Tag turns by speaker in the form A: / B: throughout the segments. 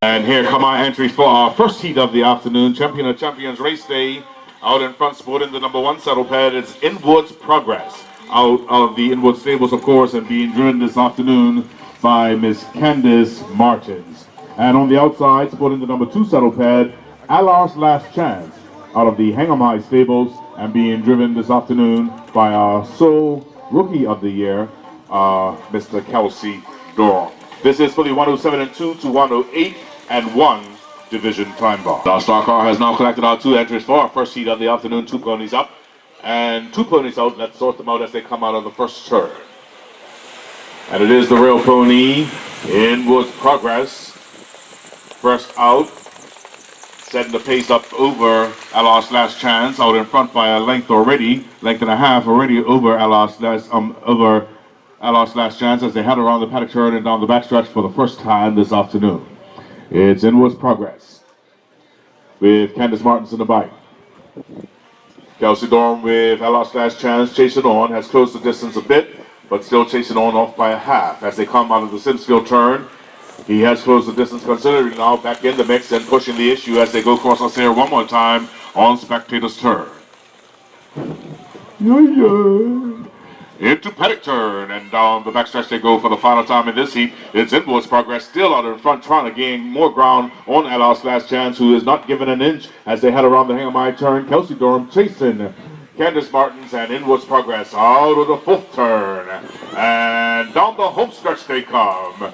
A: And here come our entries for our first heat of the afternoon. Champion of Champions Race Day. Out in front, sporting the number 1 saddle pad, it's Inwood's Progress. Out of the Inwood stables, of course, and being driven this afternoon by Miss Candice Martins. And on the outside, sporting the number 2 saddle pad, Alar's Last Chance. Out of the Hang 'em High stables, and being driven this afternoon by our sole Rookie of the Year, Mr. Kelsey Dorr. This is for the 107 and 2 to 108 and 1 division time bar. Our star car has now collected our 2 entries for our first heat of the afternoon. 2 ponies up and 2 ponies out. Let's sort them out as they come out of the first turn. And it is the real pony, Inwood's Progress. First out, setting the pace up over Alar's Last Chance, out in front by a length already, length and a half already over Alar's Last Chance as they head around the paddock turn and down the backstretch for the first time this afternoon. It's Inwood's Progress with Candice Martins in the bike. Kelsey Dorn with Alar's Last Chance chasing on, has closed the distance a bit, but still chasing on off by a half as they come out of the Simsfield turn. He has closed the distance considerably now, back in the mix and pushing the issue as they go across us here one more time on Spectator's turn. Into paddock turn and down the backstretch they go for the final time in this heat. It's Inwood's Progress still out in front, trying to gain more ground on Alar's Last Chance, who is not given an inch as they head around the Hang 'em High turn. Kelsey Durham chasing Candice Martins, and Inwood's Progress out of the 4th turn. And down the home stretch they come.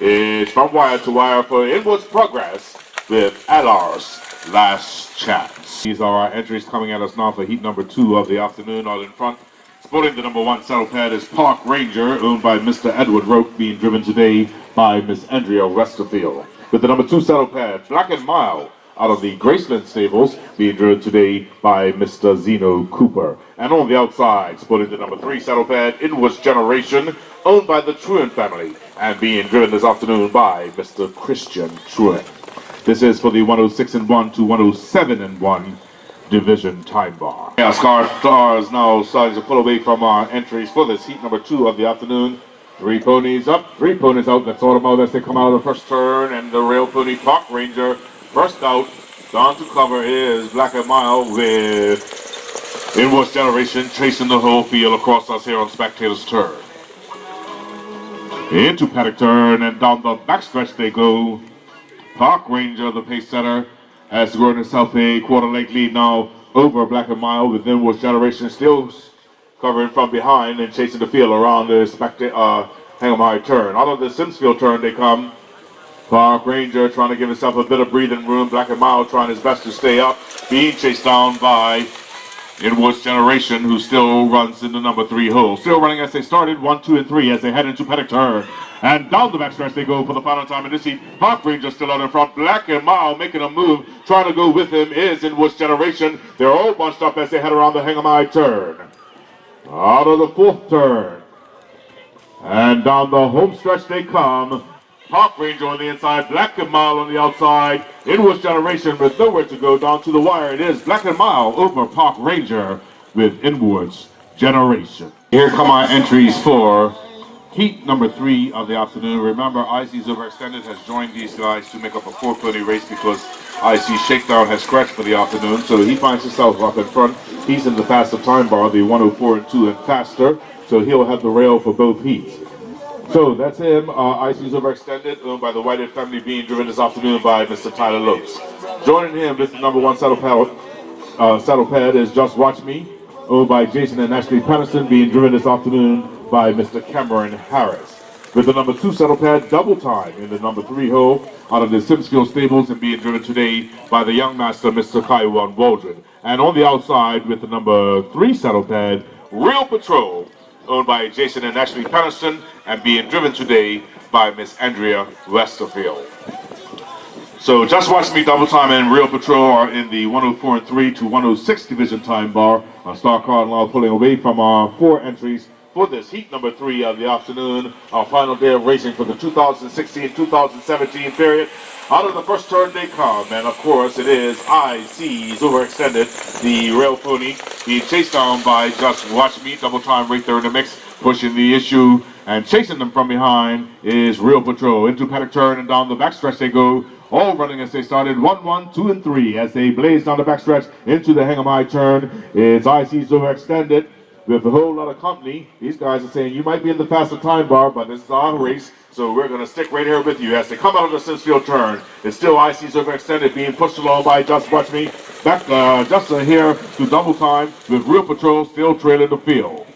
A: It's from wire to wire for Inwood's Progress with Alar's Last Chance. These are our entries coming at us now for heat number 2 of the afternoon. Out in front, sporting the number 1 saddle pad, is Park Ranger, owned by Mr. Edward Roque, being driven today by Miss Andrea Westerfield. With the number 2 saddle pad, Black and Mild, out of the Graceland stables, being driven today by Mr. Zeno Cooper. And on the outside, sporting the number 3 saddle pad, Inwood's Generation, owned by the Truant family, and being driven this afternoon by Mr. Christian Truant. This is for the 106 and 1 to 107 and 1 division time bar. Yeah, Star is now starting to pull away from our entries for this heat number 2 of the afternoon. 3 ponies up, 3 ponies out. Let's sort them out as they come out of the first turn. And the rail pony Park Ranger, first out, down to cover is Black and Mild with Inwood's Generation chasing the whole field across us here on Spectator's turn. Into paddock turn and down the backstretch they go. Park Ranger, the pace setter, has grown himself a quarter-length lead now over Black and Mild, with Inwood's Generation still covering from behind and chasing the field around the Hang 'em High turn. Out of the Simsfield turn they come. Park Ranger trying to give himself a bit of breathing room. Black and Mild trying his best to stay up, being chased down by Inwood's Generation, who still runs in the number 3 hole. Still running as they started, 1, 2, and 3 as they head into paddock turn. And down the backstretch they go for the final time in this heat. Park Ranger still out in front. Black and Mild making a move. Trying to go with him is Inwood's Generation. They're all bunched up as they head around the Hang 'em High turn. Out of the 4th turn. And down the home stretch they come. Park Ranger on the inside, Black and Mild on the outside. Inwood's Generation with nowhere to go down to the wire. It is Black and Mild over Park Ranger with Inwood's Generation. Here come our entries for heat number 3 of the afternoon. Remember, IC's Overextended has joined these guys to make up a 4-pony race because IC Shakedown has scratched for the afternoon. So he finds himself up in front. He's in the faster time bar, the 104 and 2 and faster. So he'll have the rail for both heats. So that's him. IC's Overextended, owned by the Whitehead family, being driven this afternoon by Mr. Tyler Lopes. Joining him with the number 1 saddle pad is Just Watch Me, owned by Jason and Ashley Patterson, being driven this afternoon by Mr. Cameron Harris. With the number 2 saddle pad, Double Time, in the number 3 hole, out of the Simsfield stables, and being driven today by the young master, Mr. Kaiwan Waldron. And on the outside, with the number 3 saddle pad, Real Patrol, owned by Jason and Ashley Patterson, and being driven today by Miss Andrea Westerfield. So Just Watch Me, Double Time, and Real Patrol are in the 104 and 3 to 106 division time bar. Our star car now pulling away from our 4 entries for this heat number 3 of the afternoon. Our final day of racing for the 2016-2017 period. Out of the first turn they come, and of course it is IC's Overextended, the rail pony, being chased down by Just Watch Me. Double Time right there in the mix, pushing the issue, and chasing them from behind is Real Patrol. Into paddock turn and down the backstretch they go all running as they started 1, 1, 2, and 3 as they blaze down the backstretch into the hang 'em high turn. It's IC's overextended with a whole lot of company. These guys are saying you might be in the faster time bar, but this is our race, so we're going to stick right here with you as they come out of the Simsfield turn. It's still IC's overextended, being pushed along by Just Watch Me. Back just here to double time with Real Patrol still trailing the field.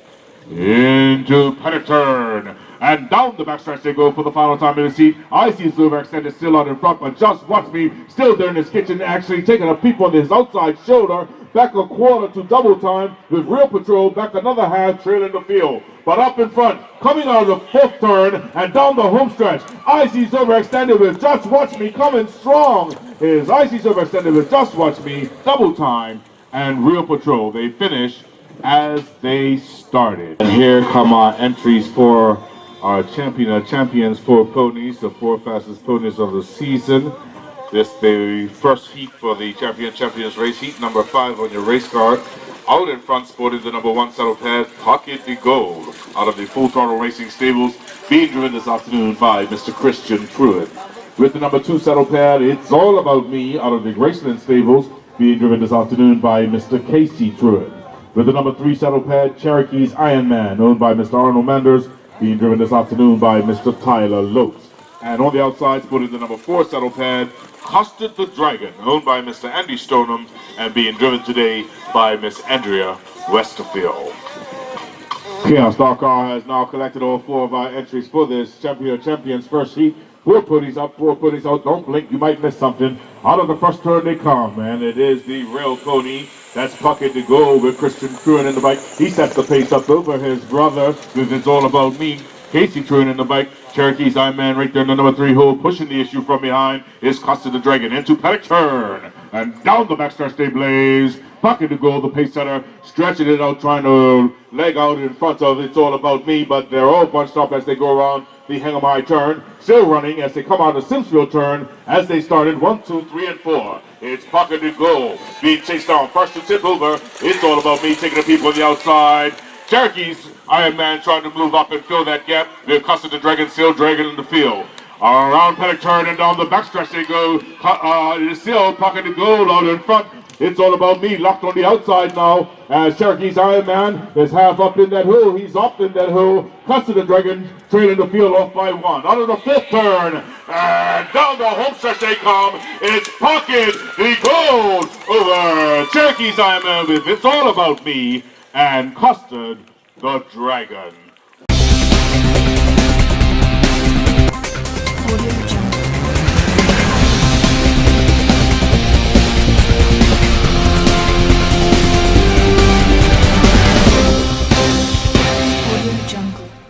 A: Into Paddock turn. And down the backstretch they go for the final time in the seat. IC's overextended still out in front, but Just Watch Me still there in his kitchen, actually taking a peep on his outside shoulder. Back a quarter to double time with Real Patrol back another half trailing the field. But up in front, coming out of the fourth turn and down the home stretch, IC's overextended with Just Watch Me coming strong. Is IC's overextended with Just Watch Me, double time, and Real Patrol. They finish as they started. And here come our entries for our champions 4 ponies, the 4 fastest ponies of the season. This the first heat for the champions race, heat number 5 on your race card. Out in front, sporting the number 1 saddle pad, Pocket the Gold, out of the Full Throttle Racing Stables, being driven this afternoon by Mr. Christian Pruitt. With the number 2 saddle pad, It's All About Me, out of the Graceland Stables, being driven this afternoon by Mr. Casey Pruitt. With the number 3 saddle pad, Cherokee's Iron Man, owned by Mr. Arnold Manders, being driven this afternoon by Mr. Tyler Lopes. And on the outside, putting the number 4 saddle pad, Custard the Dragon, owned by Mr. Andy Stoneham, and being driven today by Miss Andrea Westerfield. Chaos Star Car has now collected all 4 of our entries for this champions first heat. 4 putties up, 4 putties out. Don't blink, you might miss something. Out of the first turn they come, and it is the real pony. That's Pocket the Gold with Christian Truin in the bike. He sets the pace up over his brother with It's All About Me. Casey Truin in the bike. Cherokee's Iron Man right there in the number 3 hole, pushing the issue from behind is Custard the Dragon into Paddock turn. And down the backstretch they blaze. Pocket the Gold, the pace setter, stretching it out, trying to leg out in front of It's All About Me, but they're all bunched up as they go around the hang 'em high turn. Still running as they come out of the Simsfield turn as they started 1, 2, 3, and 4. It's Pocket the Gold being chased down. First to tip over. It's All About Me taking the people on the outside. Cherokee's Iron Man trying to move up and fill that gap. They're Custard the Dragon still dragging in the field. Around Paddock turn and down the backstretch they go. It is still Pocket the Gold out in front. It's All About Me locked on the outside now as Cherokee's Iron Man is half up in that hole. He's up in that hole. Custard the Dragon trailing the field off by 1. Out of the 5th turn and down the home stretch they come. It's Pocket the Gold over Cherokee's Iron Man with It's All About Me and Custard the Dragon.